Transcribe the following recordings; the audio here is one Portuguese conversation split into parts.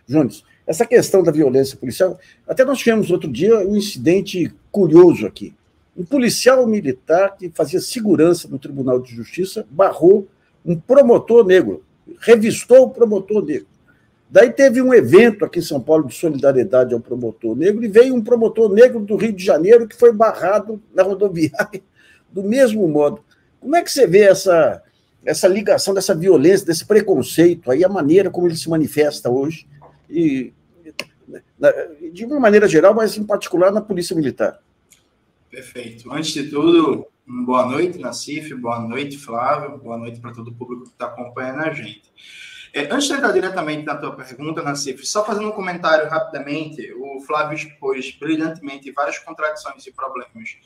Jones, essa questão da violência policial, até nós tivemos outro dia um incidente curioso aqui. Um policial militar que fazia segurança no Tribunal de Justiça barrou um promotor negro, revistou o promotor negro. Daí teve um evento aqui em São Paulo de solidariedade ao promotor negro e veio um promotor negro do Rio de Janeiro que foi barrado na rodoviária do mesmo modo. Como é que você vê essa ligação dessa violência, desse preconceito, aí a maneira como ele se manifesta hoje, e, de uma maneira geral, mas em particular na Polícia Militar? Perfeito. Antes de tudo, boa noite, Nassif, boa noite, Flávio, boa noite para todo o público que está acompanhando a gente. Antes de entrar diretamente na tua pergunta, Nassif, só fazendo um comentário rapidamente, o Flávio expôs brilhantemente várias contradições e problemas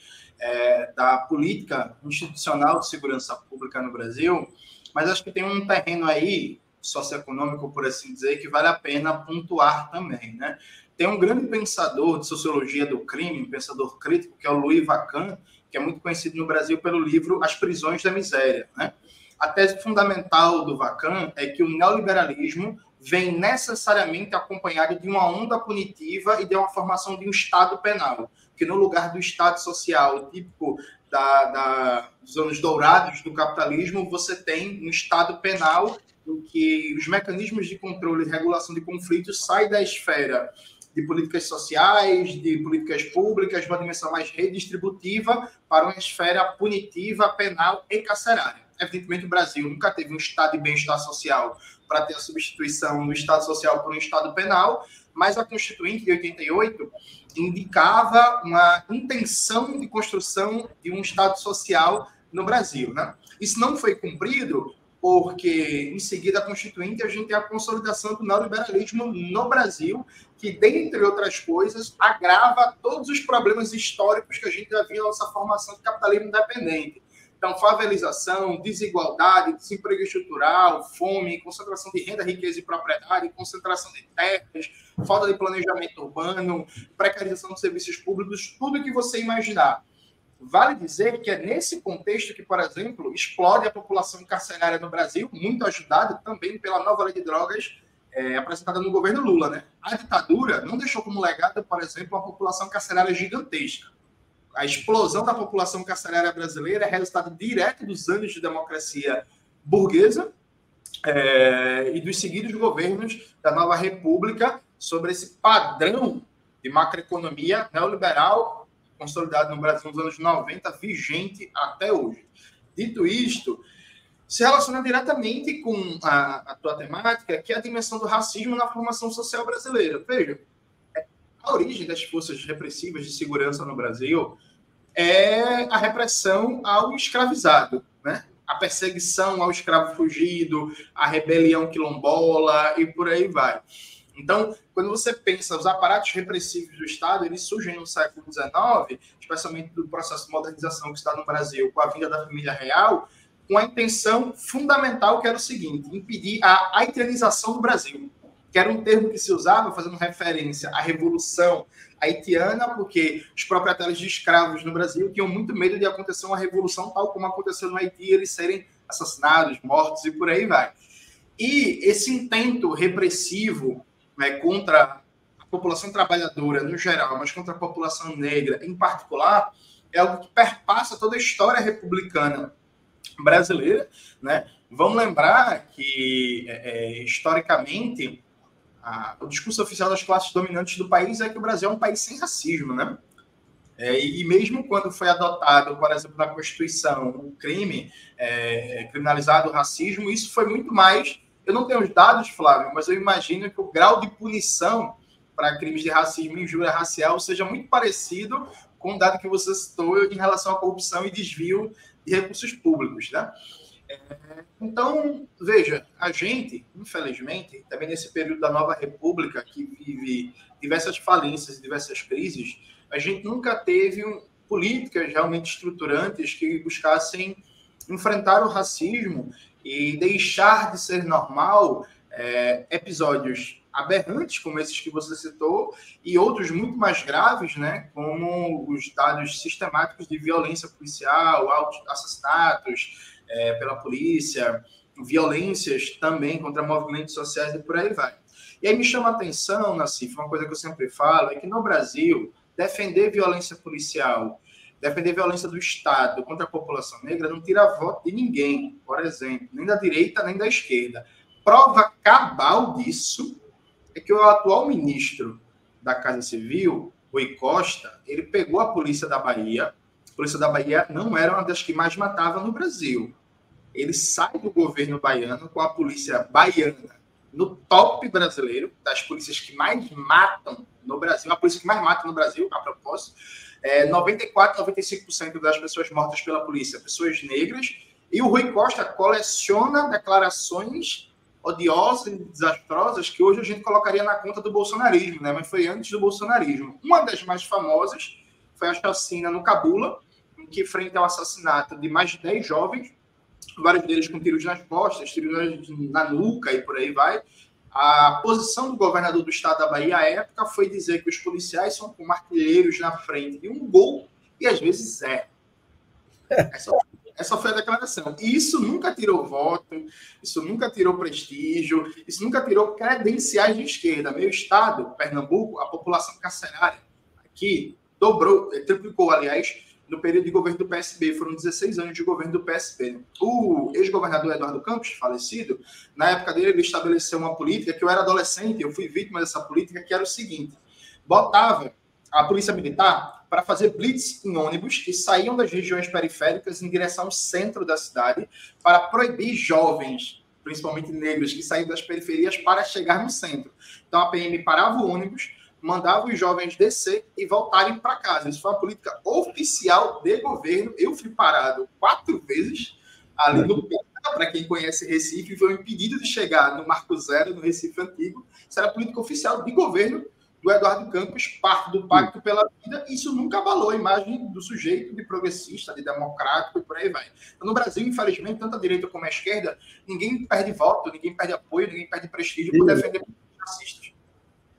da política institucional de segurança pública no Brasil, mas acho que tem um terreno aí, socioeconômico, por assim dizer, que vale a pena pontuar também, né? Tem um grande pensador de sociologia do crime, um pensador crítico, que é o Louis Vacan, que é muito conhecido no Brasil pelo livro As Prisões da Miséria, né? A tese fundamental do Vacan é que o neoliberalismo vem necessariamente acompanhado de uma onda punitiva e de uma formação de um Estado penal, que no lugar do Estado social típico dos anos dourados do capitalismo, você tem um Estado penal em que os mecanismos de controle e regulação de conflitos saem da esfera de políticas sociais, de políticas públicas, de uma dimensão mais redistributiva, para uma esfera punitiva, penal e carcerária. Evidentemente, o Brasil nunca teve um estado de bem-estar social para ter a substituição do estado social por um estado penal, mas a Constituinte de 88 indicava uma intenção de construção de um estado social no Brasil, né? Isso não foi cumprido porque, em seguida, a Constituinte, a gente tem a consolidação do neoliberalismo no Brasil, que, dentre outras coisas, agrava todos os problemas históricos que a gente já viu na nossa formação de capitalismo independente. Então, favelização, desigualdade, desemprego estrutural, fome, concentração de renda, riqueza e propriedade, concentração de terras, falta de planejamento urbano, precarização dos serviços públicos, tudo que você imaginar. Vale dizer que é nesse contexto que, por exemplo, explode a população carcerária no Brasil, muito ajudada também pela nova lei de drogas apresentada no governo Lula, né? A ditadura não deixou como legado, por exemplo, uma população carcerária gigantesca. A explosão da população carcerária brasileira é resultado direto dos anos de democracia burguesa e dos seguidos governos da nova república sobre esse padrão de macroeconomia neoliberal consolidado no Brasil nos anos 90, vigente até hoje. Dito isto, se relaciona diretamente com a tua temática, que é a dimensão do racismo na formação social brasileira. Veja, a origem das forças repressivas de segurança no Brasil é a repressão ao escravizado, né? A perseguição ao escravo fugido, a rebelião quilombola e por aí vai. Então, quando você pensa os aparatos repressivos do Estado, eles surgem no século XIX, especialmente do processo de modernização que está no Brasil, com a vinda da família real, com a intenção fundamental que era o seguinte: impedir a haitianização do Brasil, que era um termo que se usava fazendo referência à Revolução Haitiana, porque os proprietários de escravos no Brasil tinham muito medo de acontecer uma revolução tal como aconteceu no Haiti, eles serem assassinados, mortos e por aí vai. E esse intento repressivo contra a população trabalhadora no geral, mas contra a população negra em particular, é algo que perpassa toda a história republicana brasileira, né? Vamos lembrar que, historicamente, o discurso oficial das classes dominantes do país é que o Brasil é um país sem racismo, né? E mesmo quando foi adotado, por exemplo, na Constituição, o crime, criminalizado o racismo, isso foi muito mais. Eu não tenho os dados, Flávio, mas eu imagino que o grau de punição para crimes de racismo e injúria racial seja muito parecido com o dado que você citou em relação à corrupção e desvio de recursos públicos, né? Então, veja, a gente, infelizmente, também nesse período da nova república, que vive diversas falências e diversas crises, a gente nunca teve políticas realmente estruturantes que buscassem enfrentar o racismo e deixar de ser normal episódios aberrantes, como esses que você citou, e outros muito mais graves, né, como os dados sistemáticos de violência policial, assassinatos pela polícia, violências também contra movimentos sociais e por aí vai. E aí me chama a atenção, Nassif, uma coisa que eu sempre falo, é que no Brasil, defender violência policial, defender violência do Estado contra a população negra não tira voto de ninguém, por exemplo, nem da direita, nem da esquerda. Prova cabal disso é que o atual ministro da Casa Civil, Rui Costa, ele pegou a polícia da Bahia. A polícia da Bahia não era uma das que mais matava no Brasil. Ele sai do governo baiano com a polícia baiana no top brasileiro, das polícias que mais matam no Brasil, a polícia que mais mata no Brasil, a propósito, 94%, 95% das pessoas mortas pela polícia, pessoas negras, e o Rui Costa coleciona declarações odiosas e desastrosas que hoje a gente colocaria na conta do bolsonarismo, né? Mas foi antes do bolsonarismo. Uma das mais famosas foi a chacina no Cabula, em que, frente ao assassinato de mais de 10 jovens, vários deles com tiros nas costas, tiros na nuca e por aí vai, a posição do governador do estado da Bahia à época foi dizer que os policiais são como artilheiros na frente de um gol e às vezes é. Essa foi a declaração. E isso nunca tirou voto, isso nunca tirou prestígio, isso nunca tirou credenciais de esquerda. Meu estado, Pernambuco, a população carcerária aqui dobrou, triplicou, aliás, no período de governo do PSB. Foram 16 anos de governo do PSB. O ex-governador Eduardo Campos, falecido, na época dele, ele estabeleceu uma política que eu era adolescente, eu fui vítima dessa política, que era o seguinte: botava a polícia militar para fazer blitz em ônibus que saíam das regiões periféricas em direção ao centro da cidade, para proibir jovens, principalmente negros, que saíam das periferias para chegar no centro. Então a PM parava o ônibus, mandava os jovens descer e voltarem para casa. Isso foi uma política oficial de governo. Eu fui parado 4 vezes ali no para quem conhece Recife, foi impedido de chegar no Marco Zero, no Recife Antigo. Isso era a política oficial de governo do Eduardo Campos, parte do Pacto pela Vida. Isso nunca abalou a imagem do sujeito de progressista, de democrático e por aí vai. Então, no Brasil, infelizmente, tanto a direita como a esquerda, ninguém perde voto, ninguém perde apoio, ninguém perde prestígio por defender racistas.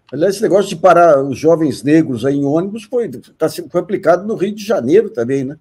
Aliás, esse negócio de parar os jovens negros aí em ônibus foi aplicado no Rio de Janeiro também, né?